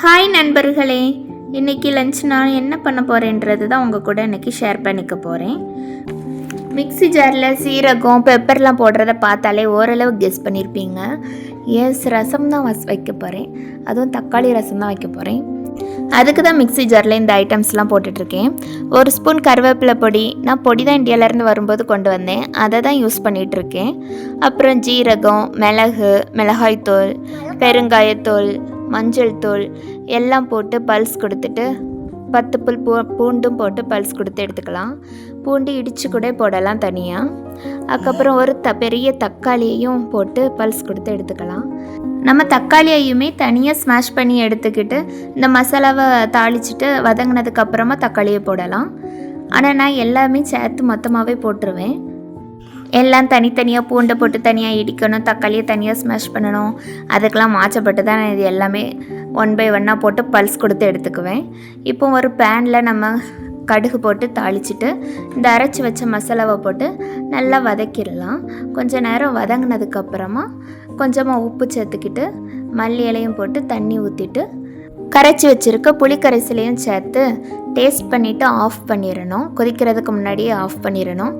Hi நண்பர்களே, இன்றைக்கி lunch நான் என்ன பண்ண போகிறேன்றது தான் உங்கள் கூட இன்றைக்கி ஷேர் பண்ணிக்க போகிறேன். மிக்ஸி ஜாரில் சீரகம் பெப்பர்லாம் போடுறத பார்த்தாலே ஓரளவு கெஸ் பண்ணியிருப்பீங்க. ரசம் தான் வைக்க போகிறேன், அதுவும் தக்காளி ரசம் தான் வைக்க போகிறேன். அதுக்கு தான் மிக்ஸி ஜாரில் இந்த ஐட்டம்ஸ்லாம் போட்டுட்ருக்கேன். ஒரு ஸ்பூன் கருவேப்பிலை பொடி, நான் பொடி தான் இந்தியாவிலேருந்து வரும்போது கொண்டு வந்தேன், அதை தான் யூஸ் பண்ணிகிட்ருக்கேன். அப்புறம் ஜீரகம், மிளகு, மிளகாய்த்தூள், பெருங்காயத்தூள், மஞ்சள் தூள் எல்லாம் போட்டு பல்ஸ் கொடுத்துட்டு 10 புல் பூண்டும் போட்டு பல்ஸ் கொடுத்து எடுத்துக்கலாம். பூண்டு இடித்து கூட போடலாம் தனியாக. அதுக்கப்புறம் ஒரு பெரிய தக்காளியையும் போட்டு பல்ஸ் கொடுத்து எடுத்துக்கலாம். நம்ம தக்காளியையுமே தனியாக ஸ்மாஷ் பண்ணி எடுத்துக்கிட்டு இந்த மசாலாவை தாளிச்சிட்டு வதங்கினதுக்கப்புறமா தக்காளியை போடலாம். ஆனால் நான் எல்லாமே சேர்த்து மொத்தமாகவே போட்டுருவேன். எல்லாம் தனித்தனியாக பூண்டை போட்டு தனியாக இடிக்கணும், தக்காளியை தனியாக ஸ்மாஷ் பண்ணணும், அதுக்கெலாம் மாற்றப்பட்டு தான் நான் இது எல்லாமே 1 by 1 போட்டு பல்ஸ் கொடுத்து எடுத்துக்குவேன். இப்போ ஒரு பேனில் நம்ம கடுகு போட்டு தாளிச்சிட்டு இந்த அரைச்சி வச்ச மசாலாவை போட்டு நல்லா வதக்கிடலாம். கொஞ்சம் நேரம் வதங்கினதுக்கப்புறமா கொஞ்சமாக உப்பு சேர்த்துக்கிட்டு மல்லி இலையும் போட்டு தண்ணி ஊற்றிட்டு கரைச்சி வச்சுருக்க புளி கரைசலையும் சேர்த்து டேஸ்ட் பண்ணிவிட்டு ஆஃப் பண்ணிடணும். கொதிக்கிறதுக்கு முன்னாடியே ஆஃப் பண்ணிடணும்.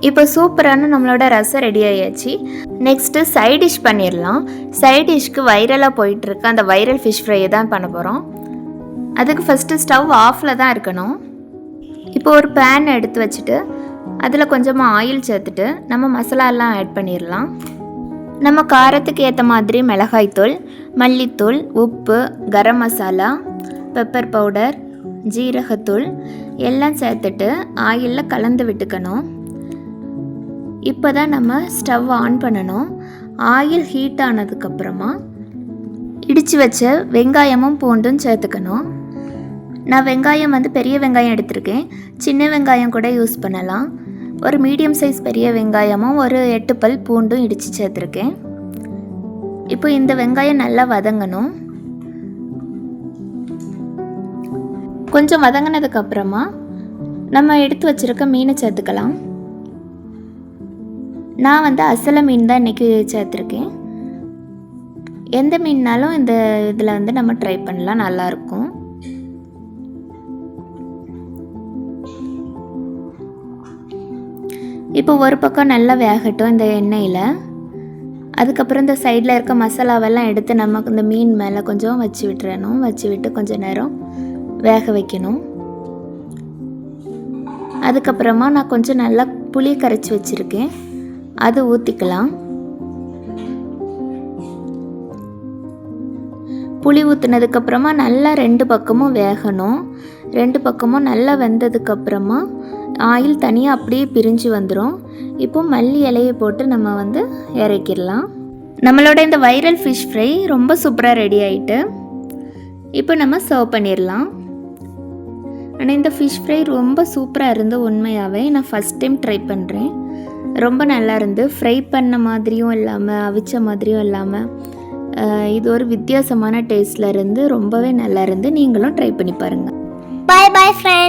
இப்போ சூப்பரான நம்மளோட ரசம் ரெடி ஆயாச்சு. நெக்ஸ்ட்டு சைட் டிஷ் பண்ணிடலாம். சைட் டிஷ்க்கு வைரலாக போயிட்டுருக்கு அந்த வைரல் ஃபிஷ் ஃப்ரையை தான் பண்ண போகிறோம். அதுக்கு ஃபஸ்ட்டு ஸ்டவ் ஆஃபில் தான் இருக்கணும். இப்போ ஒரு பேன் எடுத்து வச்சுட்டு அதில் கொஞ்சமாக ஆயில் சேர்த்துட்டு நம்ம மசாலாலாம் ஆட் பண்ணிடலாம். நம்ம காரத்துக்கு ஏற்ற மாதிரி மிளகாய்த்தூள், மல்லித்தூள், உப்பு, கரம் மசாலா, பெப்பர் பவுடர், ஜீரகத்தூள் எல்லாம் சேர்த்துட்டு ஆயிலில் கலந்து விட்டுக்கணும். இப்போ தான் நம்ம ஸ்டவ் ஆன் பண்ணணும். ஆயில் ஹீட் ஆனதுக்கப்புறமா இடித்து வச்ச வெங்காயமும் பூண்டும் சேர்த்துக்கணும். நான் வெங்காயம் பெரிய வெங்காயம் எடுத்திருக்கேன், சின்ன வெங்காயம் கூட யூஸ் பண்ணலாம். ஒரு மீடியம் சைஸ் பெரிய வெங்காயமும் ஒரு 8 பல் பூண்டும் இடித்து சேர்த்துருக்கேன். இப்போ இந்த வெங்காயம் நல்லா வதங்கணும். கொஞ்சம் வதங்கினதுக்கப்புறமா நம்ம எடுத்து வச்சுருக்க மீனை சேர்த்துக்கலாம். நான் அசலை மீன் தான் இன்றைக்கி சேர்த்துருக்கேன். எந்த மீன்னாலும் இந்த இதில் நம்ம ட்ரை பண்ணலாம், நல்லாயிருக்கும். இப்போ ஒரு பக்கம் நல்லா வேகட்டும் இந்த எண்ணெயில். அதுக்கப்புறம் இந்த சைடில் இருக்க மசாலாவெல்லாம் எடுத்து நம்ம இந்த மீன் மேலே கொஞ்சம் வச்சு விட்டுறணும். வச்சு விட்டு கொஞ்சம் நேரம் வேக வைக்கணும். அதுக்கப்புறமா நான் கொஞ்சம் நல்லா புளி கரைச்சி வச்சுருக்கேன், அது ஊற்றிக்கலாம். புளி ஊற்றினதுக்கப்புறமா நல்லா 2 பக்கமும் வேகணும். 2 பக்கமும் நல்லா வெந்ததுக்கப்புறமா ஆயில் தனியாக அப்படியே பிரிஞ்சு வந்துடும். இப்போ மல்லி இலையை போட்டு நம்ம இறக்கிடலாம். நம்மளோட இந்த வைரல் ஃபிஷ் ஃப்ரை ரொம்ப சூப்பராக ரெடி ஆகிட்டு இப்போ நம்ம சர்வ் பண்ணிடலாம். ஆனால் இந்த ஃபிஷ் ஃப்ரை ரொம்ப சூப்பராக இருந்து, உண்மையாகவே நான் ஃபஸ்ட் டைம் ட்ரை பண்ணுறேன். ரொம்ப நல்லா இருந்து, ஃப்ரை பண்ண மாதிரியும் இல்லாமல் அவிச்ச மாதிரியும் இல்லாமல் இது ஒரு வித்தியாசமான டேஸ்ட்டில் இருந்து ரொம்பவே நல்லா இருந்து. நீங்களும் ட்ரை பண்ணி பாருங்கள். Bye bye friends.